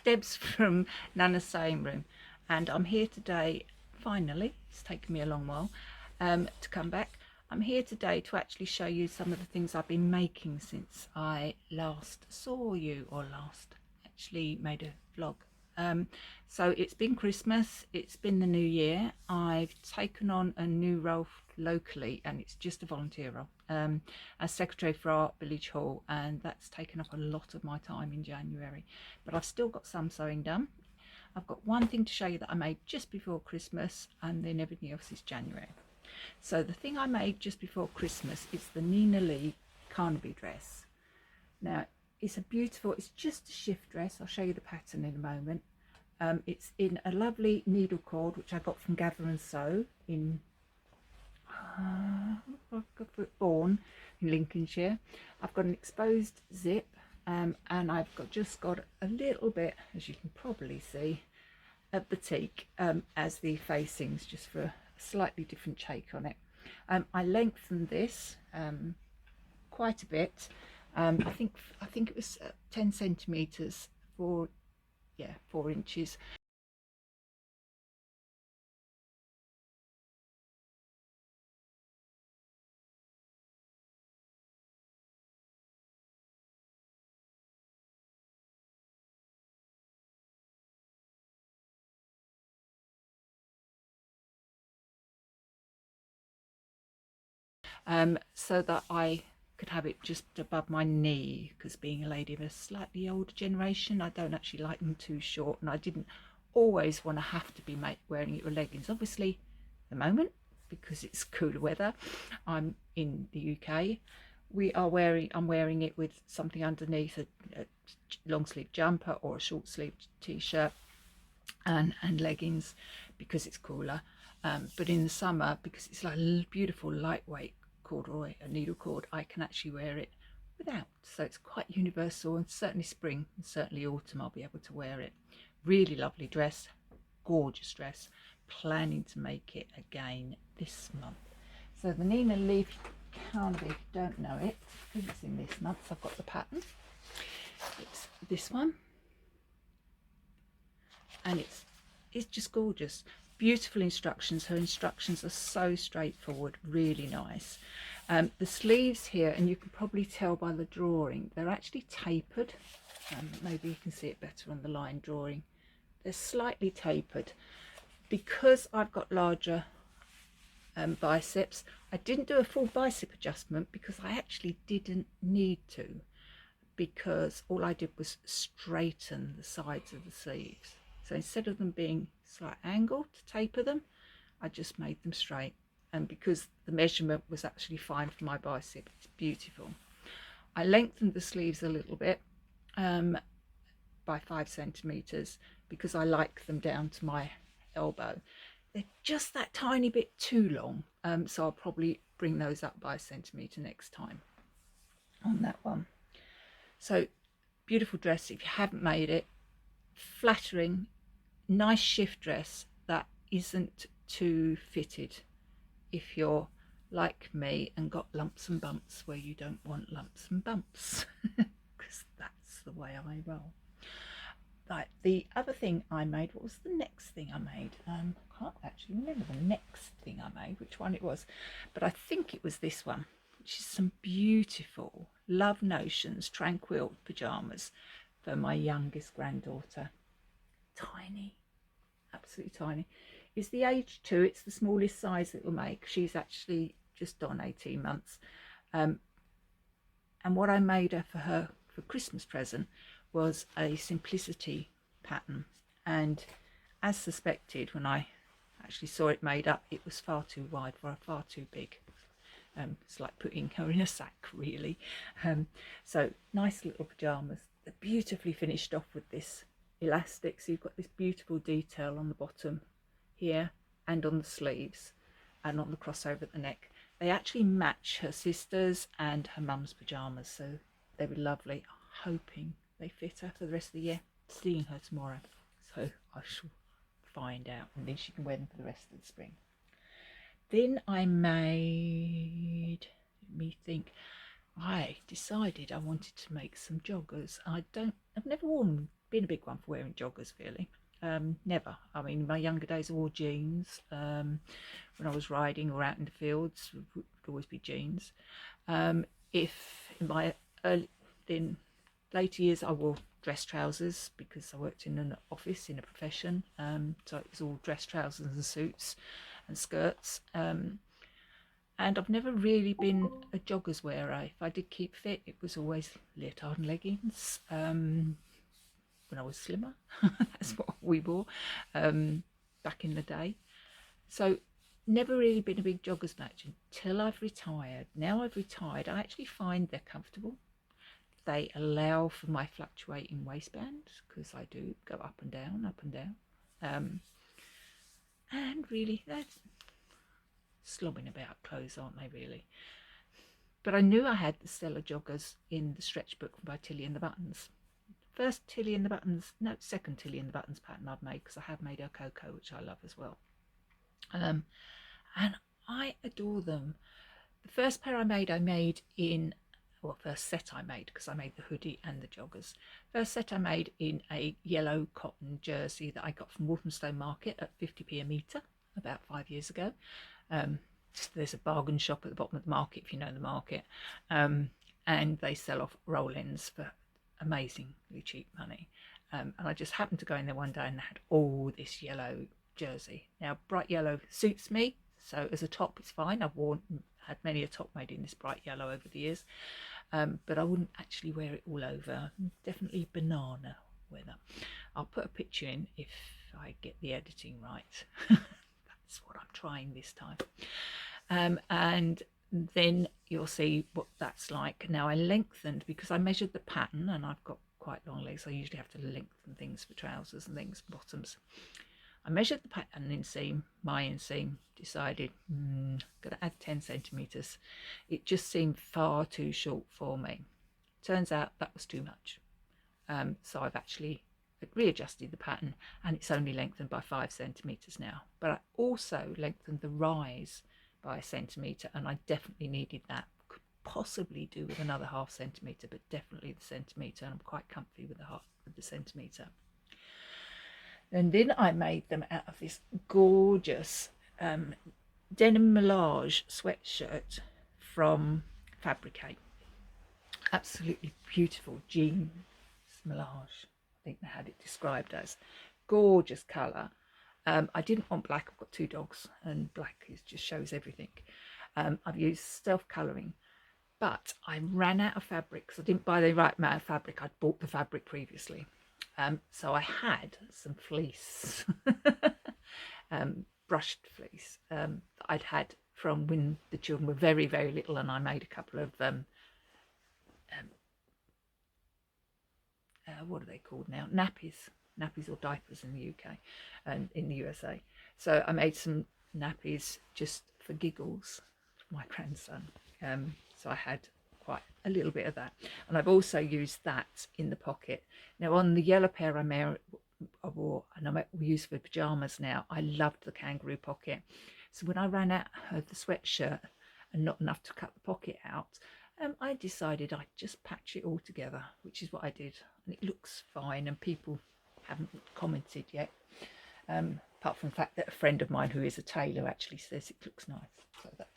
Deb's from Nana's Sewing Room, and I'm here today. Finally, it's taken me a long while to come back. I'm here today to actually show you some of the things I've been making since I last saw you, or last actually made a vlog. So it's been Christmas, it's been the new year. I've taken on a new role locally, and it's just a volunteer role as Secretary for Art Village Hall, and that's taken up a lot of my time in January, but I've still got some sewing done. I've got one thing to show you that I made just before Christmas, and then everything else is January. So the thing I made just before Christmas is the Nina Lee Carnaby dress. Now it's just a shift dress. I'll show you the pattern in a moment. It's in a lovely needle cord which I got from Gather and Sew in Bourne in Lincolnshire. I've got an exposed zip, and I've just got a little bit, as you can probably see, of batik as the facings, just for a slightly different take on it. I lengthened this quite a bit. I think it was 10 centimeters for 4 inches. So that I could have it just above my knee, because being a lady of a slightly older generation, I don't actually like them too short, and I didn't always want to have to be wearing it with leggings. Obviously at the moment, because it's cooler weather, I'm in the UK, I'm wearing it with something underneath, a long sleeve jumper or a short sleeve t-shirt and leggings, because it's cooler. But in the summer, because it's like a beautiful lightweight corduroy, a needle cord, I can actually wear it without. So it's quite universal, and certainly spring and certainly autumn I'll be able to wear it. Really lovely dress, gorgeous dress. Planning to make it again this month. So the Nina Lee Carnaby, if you don't know it, because it's in this month, I've got the pattern. It's this one, and it's just gorgeous. Beautiful instructions. Her instructions are so straightforward, really nice. The sleeves here, and you can probably tell by the drawing, they're actually tapered. Maybe you can see it better on the line drawing. They're slightly tapered because I've got larger biceps. I didn't do a full bicep adjustment because I actually didn't need to, because all I did was straighten the sides of the sleeves. So instead of them being slight angle to taper them, I just made them straight. And because the measurement was actually fine for my bicep, it's beautiful. I lengthened the sleeves a little bit by 5 centimeters, because I like them down to my elbow. They're just that tiny bit too long, so I'll probably bring those up by a centimeter next time on that one. So beautiful dress if you haven't made it. Flattering, nice shift dress that isn't too fitted if you're like me and got lumps and bumps where you don't want lumps and bumps, because that's the way I roll. Right, the other thing I made, what was the next thing I made? I can't actually remember the next thing I made, which one it was, but I think it was this one, which is some beautiful Love Notions Tranquil pyjamas for my youngest granddaughter. Tiny, absolutely tiny. It's the age 2, it's the smallest size it will make. She's actually just on 18 months. And what I made her for Christmas present was a simplicity pattern, and as suspected, when I actually saw it made up, it was far too wide, far too big. It's like putting her in a sack, really. So nice little pajamas. They're beautifully finished off with this elastic, so you've got this beautiful detail on the bottom here and on the sleeves and on the crossover at the neck. They actually match her sister's and her mum's pajamas, so they were lovely. I'm hoping they fit her for the rest of the year. Seeing her tomorrow, so I shall find out, and then she can wear them for the rest of the spring. Then I decided I wanted to make some joggers. I've never worn been a big one for wearing joggers, really. Never. I mean, in my younger days I wore jeans. When I was riding or out in the fields, it would always be jeans. If in my in later years I wore dress trousers because I worked in an office in a profession, so it was all dress trousers and suits and skirts. And I've never really been a joggers wearer. If I did keep fit, it was always leotard and leggings. When I was slimmer, that's what we wore back in the day. So never really been a big joggers match until I've retired. Now I've retired, I actually find they're comfortable. They allow for my fluctuating waistband because I do go up and down, up and down. And really, they're slobbing about clothes, aren't they, really? But I knew I had the Stella joggers in the stretch book by Tilly and the Buttons. First Tilly and the Buttons, no, second Tilly and the Buttons pattern I've made, because I have made her Coco, which I love as well. And I adore them. The first pair I made in, well, first set I made, because I made the hoodie and the joggers. First set I made in a yellow cotton jersey that I got from Walthamstow Market at 50p a metre about 5 years ago. There's a bargain shop at the bottom of the market, if you know the market, and they sell off roll-ins for amazingly cheap money. And I just happened to go in there one day and they had all this yellow jersey. Now, bright yellow suits me, so as a top it's fine. I've had many a top made in this bright yellow over the years, but I wouldn't actually wear it all over. Definitely banana weather. I'll put a picture in if I get the editing right. That's what I'm trying this time. And then you'll see what that's like. Now I lengthened, because I measured the pattern and I've got quite long legs. I usually have to lengthen things for trousers and things, bottoms. I measured the pattern inseam, my inseam, decided I'm going to add 10 centimetres. It just seemed far too short for me. Turns out that was too much. So I've actually readjusted the pattern and it's only lengthened by 5 centimetres now. But I also lengthened the rise by a centimetre, and I definitely needed that. Could possibly do with another ½ centimetre, but definitely the centimetre, and I'm quite comfy with the centimetre. And then I made them out of this gorgeous denim melange sweatshirt from Fabricate. Absolutely beautiful jeans melange, I think they had it described as. Gorgeous colour. I didn't want black. I've got 2 dogs and black just shows everything. I've used self-colouring, but I ran out of fabric because I didn't buy the right amount of fabric. I'd bought the fabric previously. So I had some fleece, brushed fleece that I'd had from when the children were very, very little, and I made a couple of, what are they called now? Nappies or diapers in the UK and in the USA. So I made some nappies just for giggles for my grandson. So I had quite a little bit of that, and I've also used that in the pocket. Now on the yellow pair I wore, and we use for pyjamas now, I loved the kangaroo pocket. So when I ran out of the sweatshirt and not enough to cut the pocket out, I decided I'd just patch it all together, which is what I did, and it looks fine, and people haven't commented yet, apart from the fact that a friend of mine who is a tailor actually says it looks nice. So that,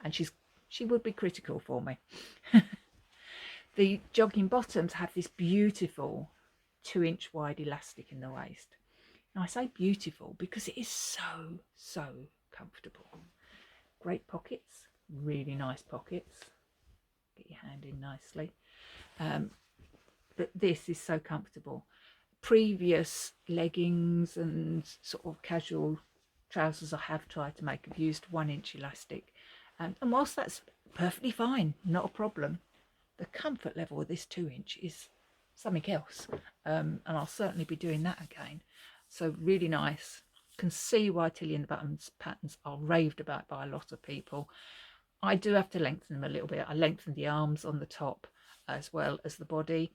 and she would be critical for me. The jogging bottoms have this beautiful 2-inch wide elastic in the waist. Now I say beautiful because it is so comfortable. Great pockets, really nice pockets. Get your hand in nicely. But this is so comfortable. Previous leggings and sort of casual trousers I have tried to make have used 1-inch elastic, and whilst that's perfectly fine, not a problem, the comfort level of this 2-inch is something else, and I'll certainly be doing that again. So really nice. Can see why Tilly and the Buttons patterns are raved about by a lot of people. I do have to lengthen them a little bit. I lengthened the arms on the top as well as the body.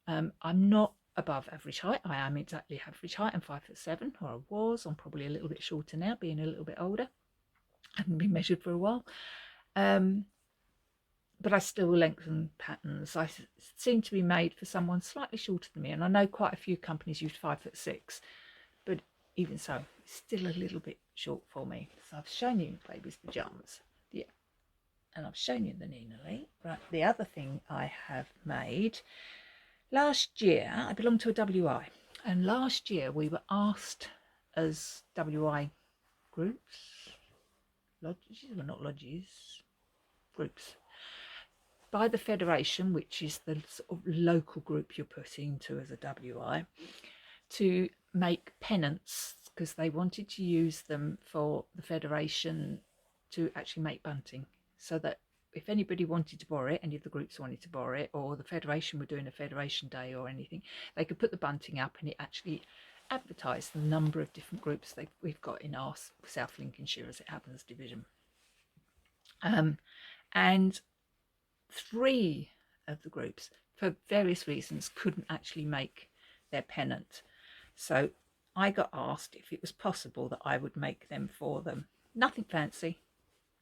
I'm not above average height. I am exactly average height. I'm 5'7", or I was. I'm probably a little bit shorter now, being a little bit older. I haven't been measured for a while. but I still lengthen patterns. Seem to be made for someone slightly shorter than me, and I know quite a few companies use 5'6", but even so, it's still a little bit short for me. So I've shown you baby's pajamas, yeah, and I've shown you the Nina. Right, the other thing I have made last year, I belong to a WI, and last year we were asked as WI groups, lodges, well not lodges, groups, by the Federation, which is the sort of local group you're put into as a WI, to make pennants, because they wanted to use them for the Federation to actually make bunting, so that if anybody wanted to borrow it, any of the groups wanted to borrow it, or the Federation were doing a Federation Day or anything, they could put the bunting up and it actually advertised the number of different groups we've got in our South Lincolnshire, as it happens, division. And 3 of the groups, for various reasons, couldn't actually make their pennant. So I got asked if it was possible that I would make them for them. Nothing fancy.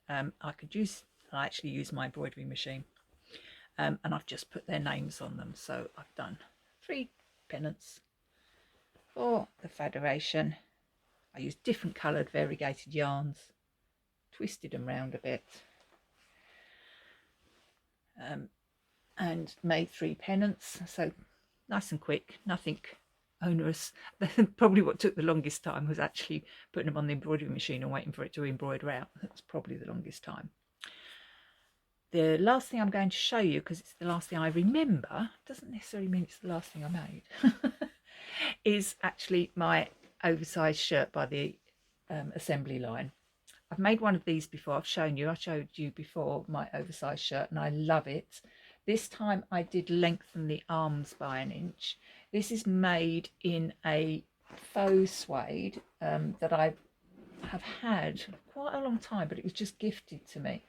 I actually use my embroidery machine, and I've just put their names on them. So I've done 3 pennants for the Federation. I used different coloured variegated yarns, twisted them round a bit, and made 3 pennants. So nice and quick, nothing onerous. Probably what took the longest time was actually putting them on the embroidery machine and waiting for it to embroider out. That was probably the longest time. The last thing I'm going to show you, because it's the last thing I remember, doesn't necessarily mean it's the last thing I made, is actually my oversized shirt by the assembly line. I've made one of these before. I showed you before my oversized shirt, and I love it. This time I did lengthen the arms by 1 inch. This is made in a faux suede that I have had quite a long time, but it was just gifted to me.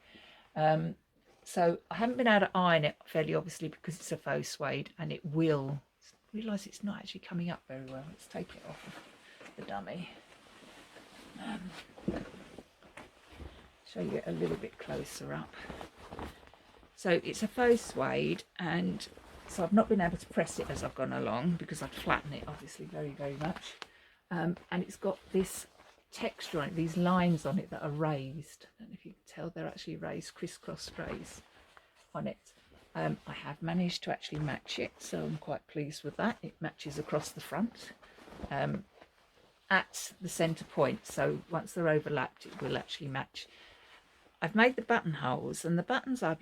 So I haven't been able to iron it fairly, obviously, because it's a faux suede, and it will realise it's not actually coming up very well. Let's take it off of the dummy. Show you a little bit closer up. So it's a faux suede, and so I've not been able to press it as I've gone along, because I'd flatten it obviously very, very much. And it's got this texture on it, these lines on it that are raised. I don't know if you can tell, they're actually raised, crisscross rays on it. I have managed to actually match it, so I'm quite pleased with that. It matches across the front at the centre point, so once they're overlapped it will actually match. I've made the buttonholes, and the buttons I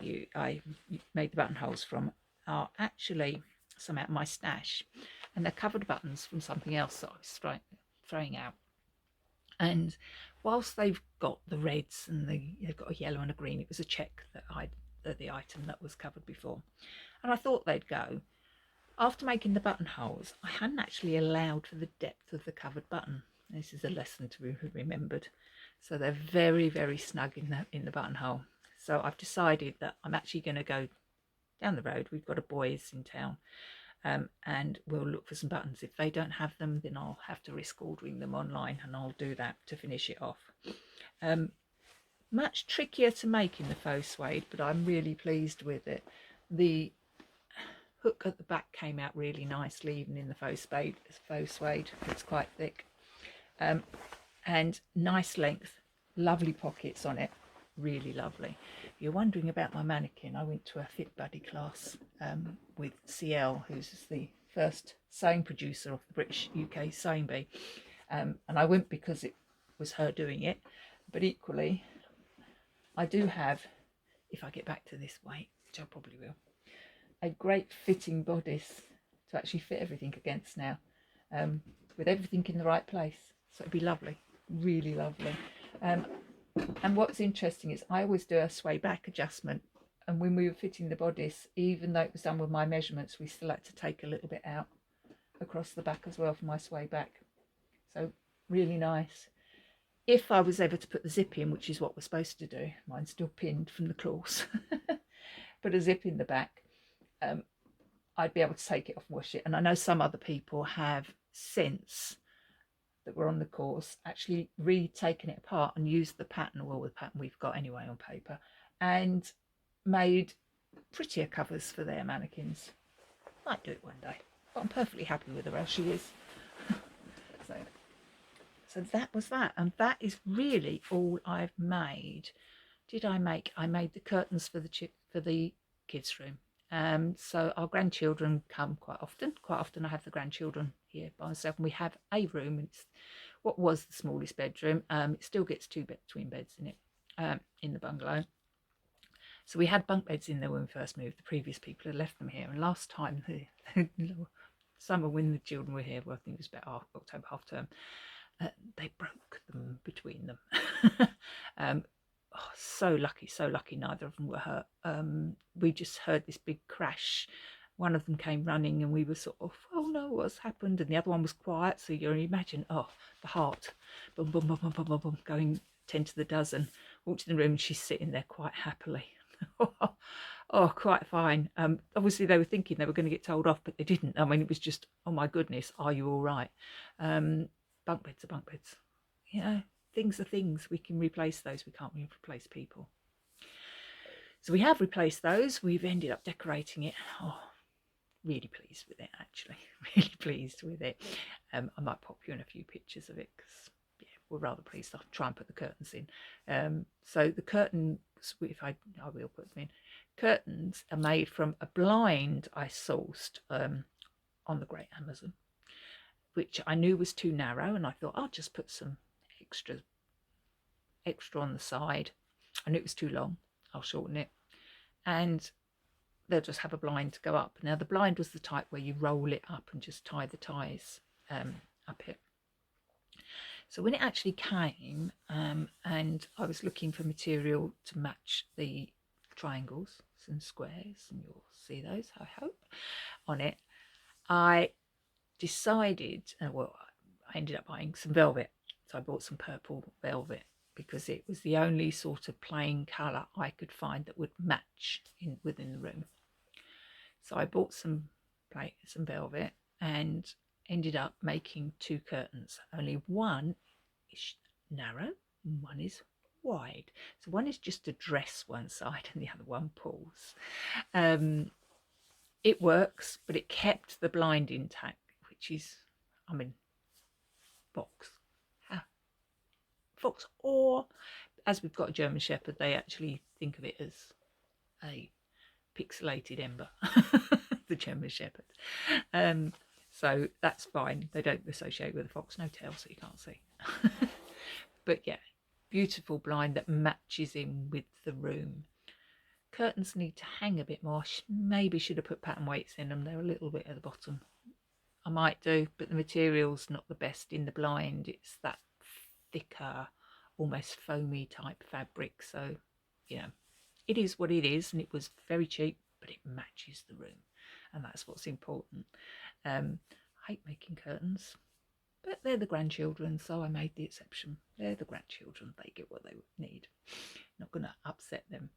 made the buttonholes from are actually some out of my stash, and they're covered buttons from something else that I was throwing out. And whilst they've got the reds and they've got a yellow and a green, it was a check that the item that was covered before, and I thought they'd go. After making the buttonholes, I hadn't actually allowed for the depth of the covered button. This is a lesson to be remembered. So they're very, very snug in the buttonhole. So I've decided that I'm actually going to go down the road. We've got a boys in town, and we'll look for some buttons. If they don't have them, then I'll have to risk ordering them online, and I'll do that to finish it off. Much trickier to make in the faux suede, but I'm really pleased with it. The hook at the back came out really nicely, even in the faux suede. It's quite thick, and nice length, lovely pockets on it, really lovely. If you're wondering about my mannequin, I went to a Fit Buddy class with CL, who's the first sewing producer of the British UK Sewing Bee, and I went because it was her doing it, but equally I do have, if I get back to this weight, which I probably will, a great fitting bodice to actually fit everything against now, with everything in the right place. So it'd be lovely, really lovely. And what's interesting is I always do a sway back adjustment, and when we were fitting the bodice, even though it was done with my measurements, we still had to take a little bit out across the back as well for my sway back. So really nice. If I was ever to put the zip in, which is what we're supposed to do, mine's still pinned from the claws, put a zip in the back, I'd be able to take it off and wash it. And I know some other people have since, that were on the course, actually retaken it apart and used the pattern, well, the pattern we've got anyway on paper, and made prettier covers for their mannequins. Might do it one day, but I'm perfectly happy with her as she is. So that was that, and that is really all I've made. I made the curtains for the kids' room. So our grandchildren come quite often. Quite often I have the grandchildren here by myself, and we have a room. It's what was the smallest bedroom. It still gets two twin beds in it, in the bungalow. So we had bunk beds in there when we first moved. The previous people had left them here, and last time, the summer when the children were here, well, I think it was about October half term, they broke them between them. Oh, so lucky neither of them were hurt. We just heard this big crash. One of them came running and we were sort of, oh no, what's happened? And the other one was quiet, so you imagine, oh, the heart, boom, boom, boom, boom, boom, boom, boom, going 10 to the dozen. Walked in the room and she's sitting there quite happily. Oh, quite fine. Obviously they were thinking they were going to get told off, but they didn't. I mean, it was just, oh my goodness, are you all right? Bunk beds are bunk beds. You know, things are things. We can replace those. We can't replace people. So we have replaced those. We've ended up decorating it. Oh, really pleased with it, actually. Really pleased with it. I might pop you in a few pictures of it because we're rather pleased. I'll try and put the curtains in. So the curtains, if I will put them in. Curtains are made from a blind I sourced on the Great Amazon, which I knew was too narrow, and I thought I'll just put some extra on the side. I knew it was too long. I'll shorten it, and they'll just have a blind to go up. Now the blind was the type where you roll it up and just tie the ties up it. So when it actually came, and I was looking for material to match the triangles and squares, and you'll see those, I hope, on it, I decided, well, I ended up buying some velvet. So I bought some purple velvet because it was the only sort of plain colour I could find that would match within the room. So I bought some velvet and ended up making two curtains. Only one is narrow and one is wide. So one is just to dress one side and the other one pulls. It works, but it kept the blind intact, which is, I mean, fox, or as we've got a German Shepherd, they actually think of it as a pixelated ember, the German Shepherd. So that's fine. They don't associate with a fox, no tail, so you can't see. But yeah, beautiful blind that matches in with the room. Curtains need to hang a bit more. Maybe should have put pattern weights in them. They're a little bit at the bottom. I might do, but the material's not the best in the blind. It's that thicker, almost foamy type fabric. So, you know, it is what it is, and it was very cheap, but it matches the room, and that's what's important. I hate making curtains, but they're the grandchildren, so I made the exception. They're the grandchildren. They get what they need. Not going to upset them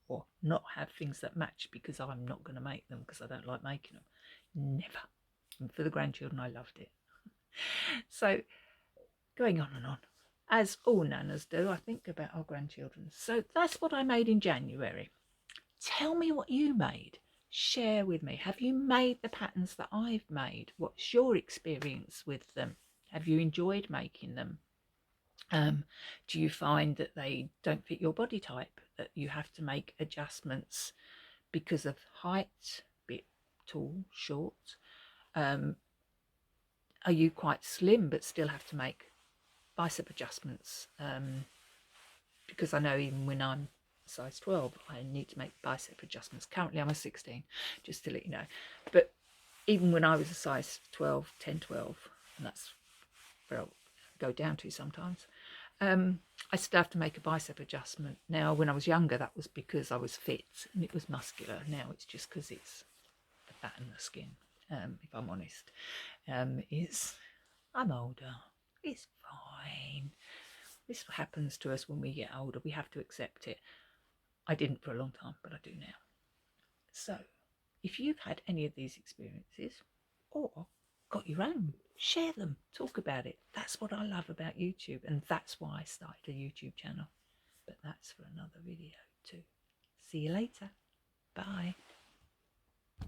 or not have things that match because I'm not going to make them because I don't like making them. Never. And for the grandchildren, I loved it. So going on and on, as all nanas do, I think about our grandchildren. So that's what I made in January. Tell me what you made. Share with me. Have you made the patterns that I've made? What's your experience with them? Have you enjoyed making them? Do you find that they don't fit your body type, that you have to make adjustments because of height, bit tall, short? Are you quite slim but still have to make bicep adjustments? Because I know even when I'm size 12, I need to make bicep adjustments. Currently I'm a 16, just to let you know. But even when I was a size 12, 10, 12, and that's where I'll go down to sometimes, I still have to make a bicep adjustment. Now, when I was younger, that was because I was fit and it was muscular. Now it's just because it's the fat and the skin, if I'm honest. I'm older. It's fine. This happens to us when we get older. We have to accept it. I didn't for a long time, but I do now. So, if you've had any of these experiences or got your own, share them, talk about it. That's what I love about YouTube, and that's why I started a YouTube channel. But that's for another video too. See you later. Bye.